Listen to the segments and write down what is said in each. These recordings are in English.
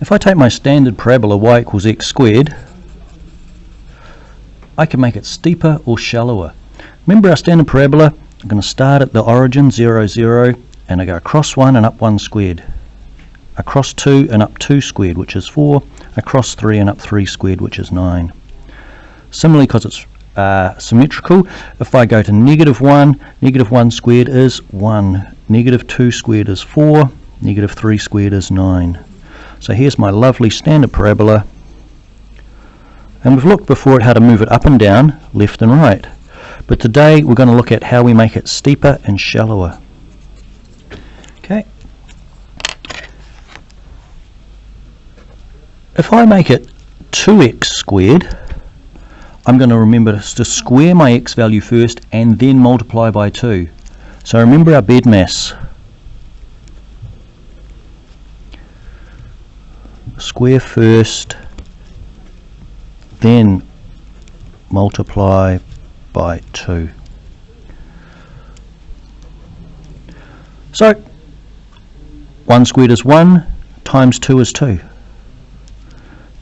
If I take my standard parabola y equals x squared, I can make it steeper or shallower. Remember our standard parabola, I'm going to start at the origin 0, 0, and I go across 1 and up 1 squared, across 2 and up 2 squared, which is 4, across 3 and up 3 squared, which is 9. Similarly, because it's symmetrical, if I go to -1 squared is 1, -2 squared is 4, -3 squared is 9. So here's my lovely standard parabola, and we've looked before at how to move it up and down, left and right, but today we're going to look at how we make it steeper and shallower. Okay, if I make it 2x squared, I'm going to remember to square my x value first and then multiply by 2. So remember our bed mass. Square first, then multiply by 2. So 1 squared is 1, times 2 is 2.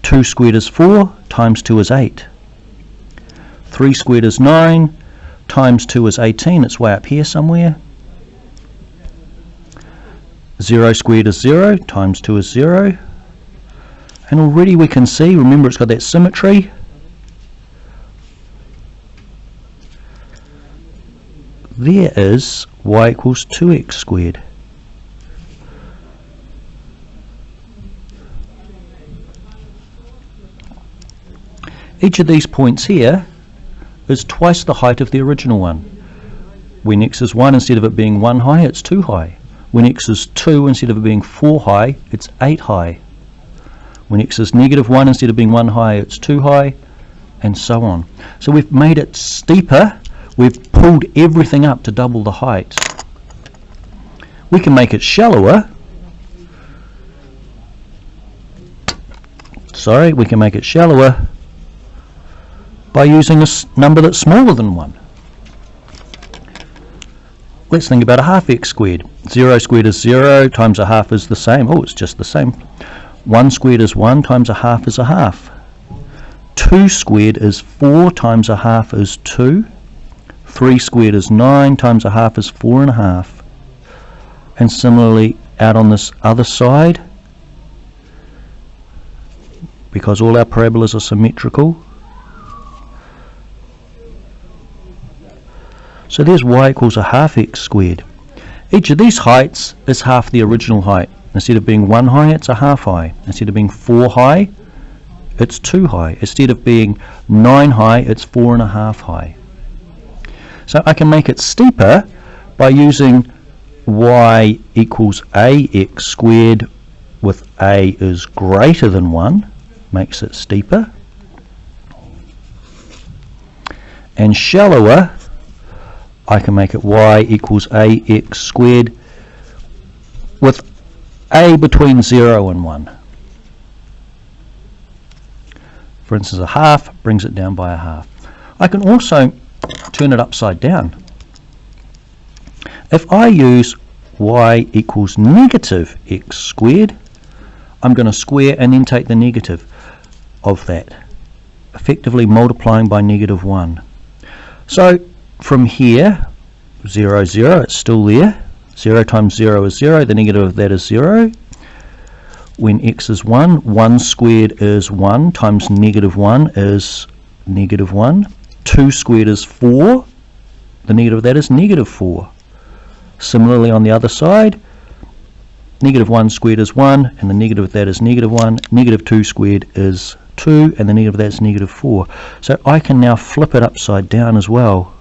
2 squared is 4, times 2 is 8. 3 squared is 9, times 2 is 18, it's way up here somewhere. 0 squared is 0, times 2 is 0. And already we can see, remember it's got that symmetry. There is y equals 2x squared. Each of these points here is twice the height of the original one. When x is 1, instead of it being 1 high, it's 2 high. When x is 2, instead of it being 4 high, it's 8 high. When x is -1, instead of being 1 high, it's 2 high, and so on. So we've made it steeper, we've pulled everything up to double the height. We can make it shallower. We can make it shallower by using a number that's smaller than 1. Let's think about a half x squared. 0 squared is 0, times a half is the same. Oh, it's just the same. 1 squared is 1, times a half is a half. 2 squared is 4, times a half is 2. 3 squared is 9, times a half is 4.5. And similarly out on this other side, because all our parabolas are symmetrical. So there's y equals a half x squared. Each of these heights is half the original height. Instead of being 1 high, it's a half high. Instead of being 4 high, it's 2 high. Instead of being 9 high, it's 4.5 high. So I can make it steeper by using y equals ax squared with a is greater than 1, makes it steeper. And shallower, I can make it y equals ax squared with a between 0 and 1. For instance, a half brings it down by a half. I can also turn it upside down. If I use y equals negative x squared, I'm going to square and then take the negative of that, effectively multiplying by -1. So from here, 0, 0, it's still there. 0 times 0 is 0, the negative of that is 0. When x is 1, 1 squared is 1, times -1 is -1. 2 squared is 4, the negative of that is -4. Similarly on the other side, -1 squared is 1, and the negative of that is -1. -2 squared is 2, and the negative of that is -4. So I can now flip it upside down as well.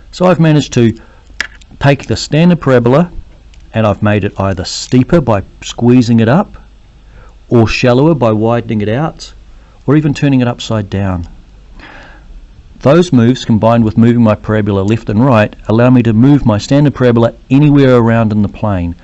So I've managed to take the standard parabola and I've made it either steeper by squeezing it up, or shallower by widening it out, or even turning it upside down. Those moves, combined with moving my parabola left and right, allow me to move my standard parabola anywhere around in the plane.